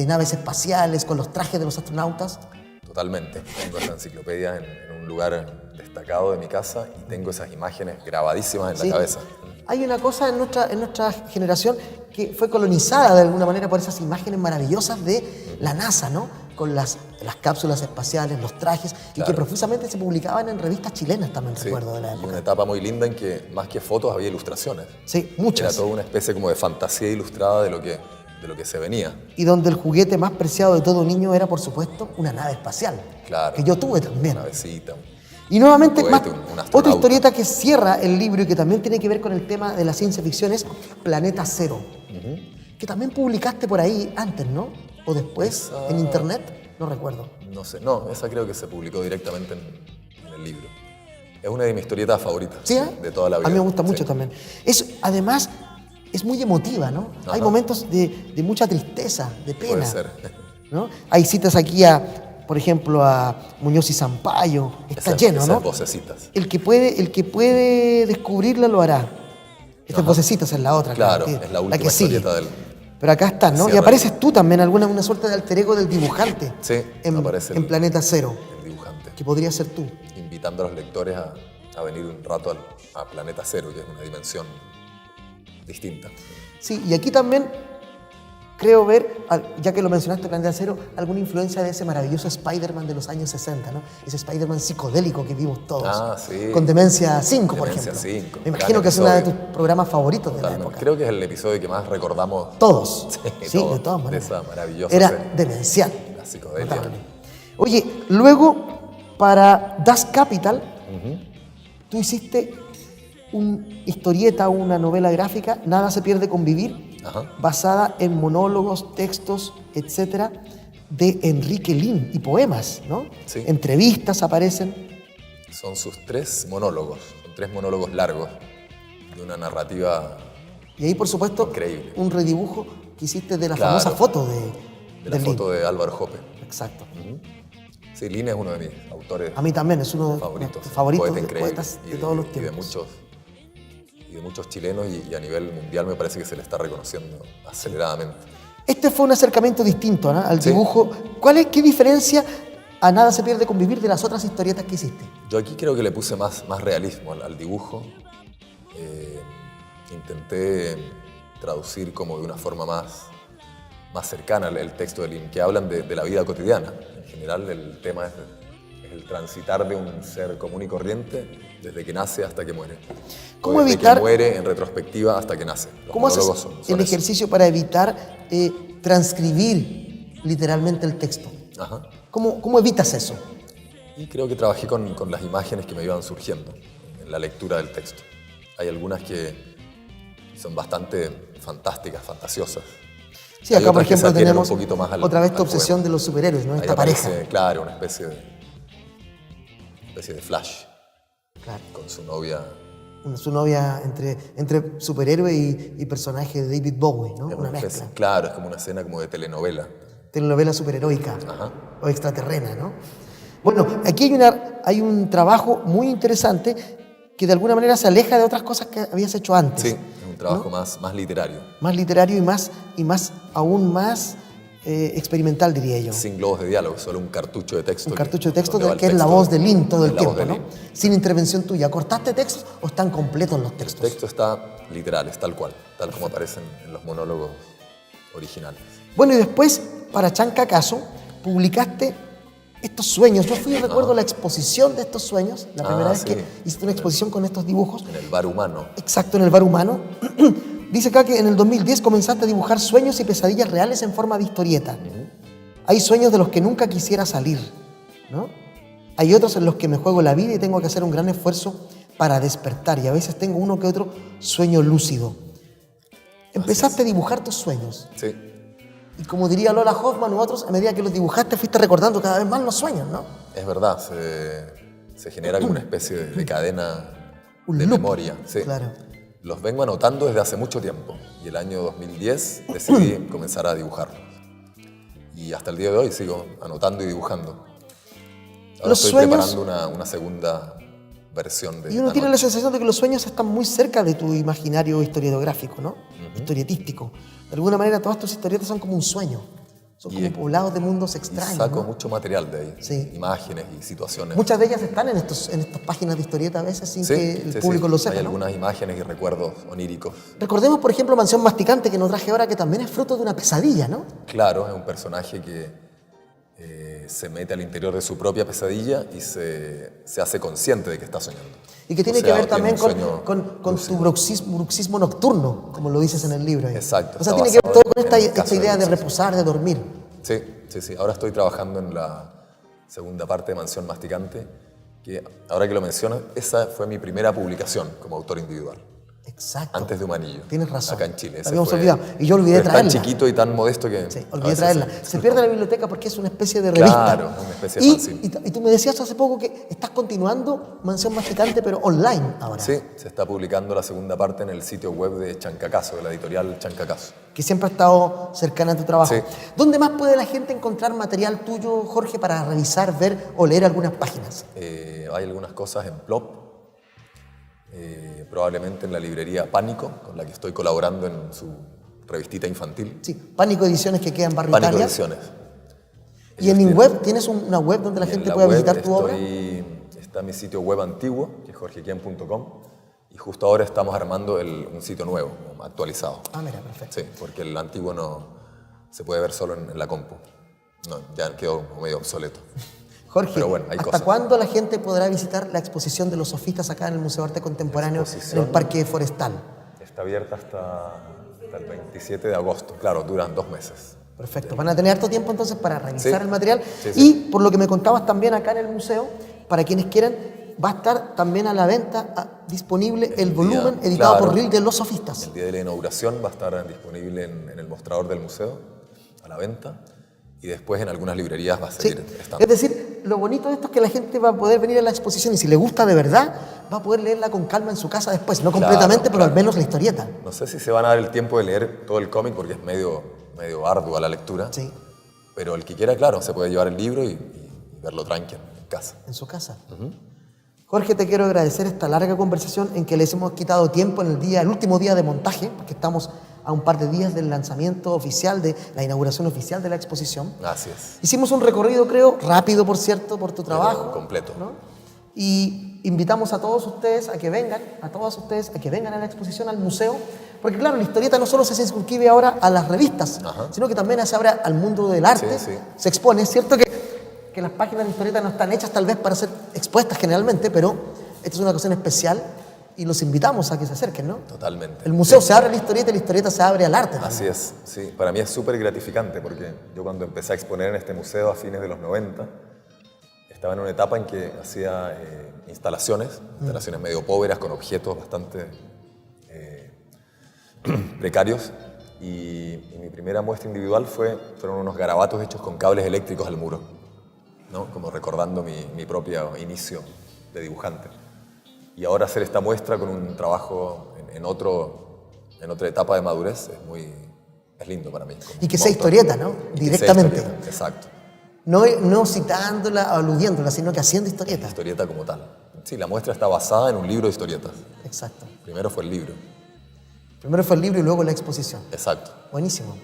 naves espaciales, con los trajes de los astronautas? Totalmente. Tengo esa enciclopedia en un lugar destacado de mi casa y tengo esas imágenes grabadísimas en la cabeza. Hay una cosa en nuestra generación que fue colonizada de alguna manera por esas imágenes maravillosas de la NASA, ¿no? Con las cápsulas espaciales, los trajes, y que profusamente se publicaban en revistas chilenas también, recuerdo de la época. Y una etapa muy linda en que más que fotos había ilustraciones. Sí, muchas. Era toda una especie como de fantasía ilustrada de lo que de lo que se venía. Y donde el juguete más preciado de todo niño era, por supuesto, una nave espacial. Claro. Que yo tuve también. Una navecita. Y nuevamente, Un más, cohete, un astronauta. otra historieta que cierra el libro y que también tiene que ver con el tema de la ciencia ficción es Planeta Cero. Que también publicaste por ahí antes, ¿no? O después, en internet, no recuerdo. No sé, no, esa creo que se publicó directamente en el libro. Es una de mis historietas favoritas. ¿Sí? De toda la vida. A mí me gusta Sí. mucho también. Además, es muy emotiva, ¿no? Ajá. Hay momentos de mucha tristeza, de pena. Puede ser. ¿No? Hay citas aquí por ejemplo, a Muñoz y Sampaio. Está lleno, esas ¿no? vocecitas. El que puede descubrirla lo hará. Estas vocecitas es la otra. Claro, que- es la última que sigue. historieta del... Pero acá está, ¿no? Y Cierra. apareces tú también, una suerte de alter ego del dibujante. Sí, aparece en Planeta Cero, el dibujante. que podría ser tú. Invitando a los lectores a venir un rato a Planeta Cero, que es una dimensión distinta. Sí, y aquí también creo ver, ya que lo mencionaste, Planeta Cero, alguna influencia de ese maravilloso Spider-Man de los años 60, ¿no? Ese Spider-Man psicodélico que vimos todos. Ah, sí. Con Demencia 5, por Demencia ejemplo. 5, Me imagino gran que es uno de tus episodio. programas favoritos de la Totalmente. época. Creo que es el episodio que más recordamos. Todos. Sí, todos, de todas maneras. de esa maravillosa Era serie. demencial. La psicodelia. Notable. Oye, luego, para Das Capital, tú hiciste una historieta, una novela gráfica, Nada se pierde con vivir, Ajá. basada en monólogos, textos, etcétera, de Enrique Lin y poemas, ¿no? Sí. Entrevistas aparecen. Son sus 3 monólogos. Son 3 monólogos largos de una narrativa Y ahí, por supuesto, Increíble. un redibujo que hiciste de la Claro. famosa foto de la Lin. foto de Álvaro Jope. Exacto. Sí, Lin es uno de mis autores A mí también es uno de favoritos. mis favoritos Poeta de increíble. poetas Y de todos los y tiempos. de muchos chilenos y a nivel mundial me parece que se le está reconociendo aceleradamente. Este fue un acercamiento distinto, ¿no? Al Sí. dibujo. ¿Qué diferencia a Nada se pierde con vivir de las otras historietas que hiciste? Yo aquí creo que le puse más realismo al dibujo. Intenté traducir como de una forma más cercana el texto de Lin, que hablan de la vida cotidiana. En general el tema es el transitar de un ser común y corriente desde que nace hasta que muere. ¿Cómo O desde evitar- que muere en retrospectiva hasta que nace. Los ¿Cómo haces monólogos son el eso. ejercicio para evitar transcribir literalmente el texto? Ajá. ¿Cómo evitas eso? Y creo que trabajé con las imágenes que me iban surgiendo en la lectura del texto. Hay algunas que son bastante fantásticas, fantasiosas. Sí, Hay acá por otras que se ejemplo adhieren tenemos un poquito más al- otra vez tu al obsesión poema. de los superhéroes, ¿no? Ahí Esta aparece, pareja. claro, una especie de Flash Claro. con su novia. Su novia entre superhéroe y personaje de David Bowie, ¿no? Es Una especie- mezcla. Claro, es como una escena como de telenovela. Telenovela superheroica Ajá. o extraterrena, ¿no? Bueno, aquí hay un trabajo muy interesante que de alguna manera se aleja de otras cosas que habías hecho antes. Sí, es un trabajo más literario. Más literario y aún más experimental, diría yo. Sin globos de diálogo, solo un cartucho de texto. Un cartucho de texto donde va el que es la texto. voz de Lin todo el Es la voz tiempo, de ¿no? Lin. Sin intervención tuya. ¿Cortaste textos o están completos los El textos? texto está literal, es tal cual, tal como aparecen en los monólogos originales. Bueno, y después, para Chancacaso, publicaste estos sueños. Yo fui, recuerdo, la exposición de estos sueños, la primera vez sí. que hiciste una exposición con estos dibujos. En el bar humano. Exacto, en el bar humano. Dice acá que en el 2010 comenzaste a dibujar sueños y pesadillas reales en forma de historieta. Hay sueños de los que nunca quisiera salir, ¿no? Hay otros en los que me juego la vida y tengo que hacer un gran esfuerzo para despertar. Y a veces tengo uno que otro sueño lúcido. Empezaste a dibujar tus sueños. Sí, Y como diría Lola Hoffman u otros, a medida que los dibujaste fuiste recordando cada vez más los sueños, ¿no? es verdad, se genera como una especie de cadena Un de loop, memoria. Sí. claro. Los vengo anotando desde hace mucho tiempo y el año 2010 decidí comenzar a dibujarlos. Y hasta el día de hoy sigo anotando y dibujando. Ahora Los estoy sueños- preparando una segunda versión de Y uno la tiene la noche. sensación de que los sueños están muy cerca de tu imaginario historiográfico, ¿no? Historietístico. De alguna manera todas tus historietas son como un sueño. Son Y como es- poblados de mundos Y extraños, saco ¿no? mucho material de ahí, Sí. imágenes y situaciones. Muchas de ellas están en estas páginas de historieta a veces sin Sí, que el sí, público sí. lo sepa, Hay ¿no? algunas imágenes y recuerdos oníricos. Recordemos, por ejemplo, Mansión Masticante, que nos traje ahora, que también es fruto de una pesadilla, ¿no? Claro, es un personaje que se mete al interior de su propia pesadilla y se hace consciente de que está soñando. Y que tiene O sea, que ver también tiene un sueño con tu bruxismo nocturno, como lo dices en el libro. Ahí. Exacto. O sea, está tiene que ver todo basado con en el esta caso idea de bruxismo. reposar, de dormir. Sí, sí, sí. Ahora estoy trabajando en la segunda parte de Mansión Masticante, que ahora que lo mencionas, esa fue mi primera publicación como autor individual. Exacto. Antes de Humanillo. Tienes razón. Acá en Chile. La Ese habíamos fue- olvidado. Y yo olvidé es traerla. tan chiquito y tan modesto que... Sí, a olvidé veces traerla. Se pierde en la biblioteca porque es una especie de revista. Claro, una especie de fanzine. Y tú me decías hace poco que estás continuando Mansión Masticante, pero online ahora. Sí, se está publicando la segunda parte en el sitio web de Chancacaso, de la editorial Chancacaso. Que siempre ha estado cercana a tu trabajo. Sí. ¿Dónde más puede la gente encontrar material tuyo, Jorge, para revisar, ver o leer algunas páginas? Hay algunas cosas en Plop, probablemente en la librería Pánico, con la que estoy colaborando en su revistita infantil. Sí, Pánico Ediciones, que queda en Barrio Pánico Italia. Ediciones. Y en mi web, ¿tienes una web donde la Y en gente la pueda web visitar tu obra? Está mi sitio web antiguo, que es jorgequien.com, y justo ahora estamos armando un sitio nuevo, actualizado. Ah, mira, perfecto. Sí, porque el antiguo no se puede ver solo en la compu. No, ya quedó medio obsoleto. Jorge, Pero bueno, hay ¿hasta cosas. cuándo la gente podrá visitar la exposición de los sofistas acá en el Museo de Arte Contemporáneo en Exposición. el Parque Forestal? Está abierta hasta el 27 de agosto. Claro, duran 2 meses. Perfecto. Van a tener harto tiempo entonces para revisar Sí. el material. Sí, Y sí. por lo que me contabas también acá en el museo, para quienes quieran, va a estar también a la venta disponible el volumen día, editado claro. por Ril de Los Sofistas. El día de la inauguración va a estar disponible en el mostrador del museo, a la venta, y después en algunas librerías va a Sí. seguir estando. Es decir, lo bonito de esto es que la gente va a poder venir a la exposición y si le gusta de verdad, va a poder leerla con calma en su casa después. No Claro, completamente, pero claro. al menos la historieta. No sé si se van a dar el tiempo de leer todo el cómic porque es medio ardua la lectura. Sí, Pero el que quiera, claro, se puede llevar el libro y verlo tranquilo en casa. en su casa. Jorge, te quiero agradecer esta larga conversación en que les hemos quitado tiempo en el último día de montaje, porque estamos a un par de días del lanzamiento oficial, de la inauguración oficial de la exposición. Así es. Hicimos un recorrido, creo, rápido, por cierto, por tu trabajo. completo. ¿no? Y invitamos a todos ustedes a que vengan, a todas ustedes a que vengan a la exposición, al museo, porque claro, la historieta no solo se circunscribe ahora a las revistas, Ajá. sino que también se abre al mundo del arte, Sí, sí. se expone. Es cierto que las páginas de historieta no están hechas tal vez para ser expuestas generalmente, pero esta es una ocasión especial y los invitamos a que se acerquen, ¿no? Totalmente. El museo se abre a la historieta y la historieta se abre al arte. Así es, sí. Para mí es súper gratificante porque yo cuando empecé a exponer en este museo a fines de los 90, estaba en una etapa en que hacía instalaciones medio pobres, con objetos bastante precarios. Y mi primera muestra individual fueron unos garabatos hechos con cables eléctricos al muro, ¿no? Como recordando mi propio inicio de dibujante. Y ahora hacer esta muestra con un trabajo en otra etapa de madurez es lindo para mí. Y que como sea autor. historieta, ¿no? Y que sea Directamente. historieta, exacto. No citándola, aludiéndola, sino que haciendo historieta. Historieta como tal. Sí, la muestra está basada en un libro de historietas. Exacto. Primero fue el libro. Primero fue el libro y luego la exposición. Exacto. Buenísimo.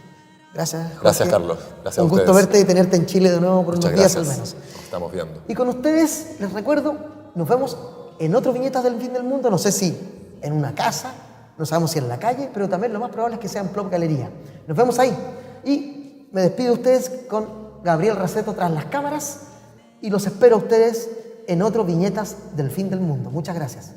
Gracias, Jorge. Gracias, Carlos. Gracias a Un gusto ustedes. verte y tenerte en Chile de nuevo por Muchas unos días gracias. al menos. Nos estamos viendo. Y con ustedes, les recuerdo, nos vemos en otro Viñetas del Fin del Mundo. No sé si en una casa, no sabemos si en la calle, pero también lo más probable es que sea en Plop Galería. Nos vemos ahí. Y me despido de ustedes con Gabriel Raceto tras las cámaras y los espero a ustedes en otro Viñetas del Fin del Mundo. Muchas gracias.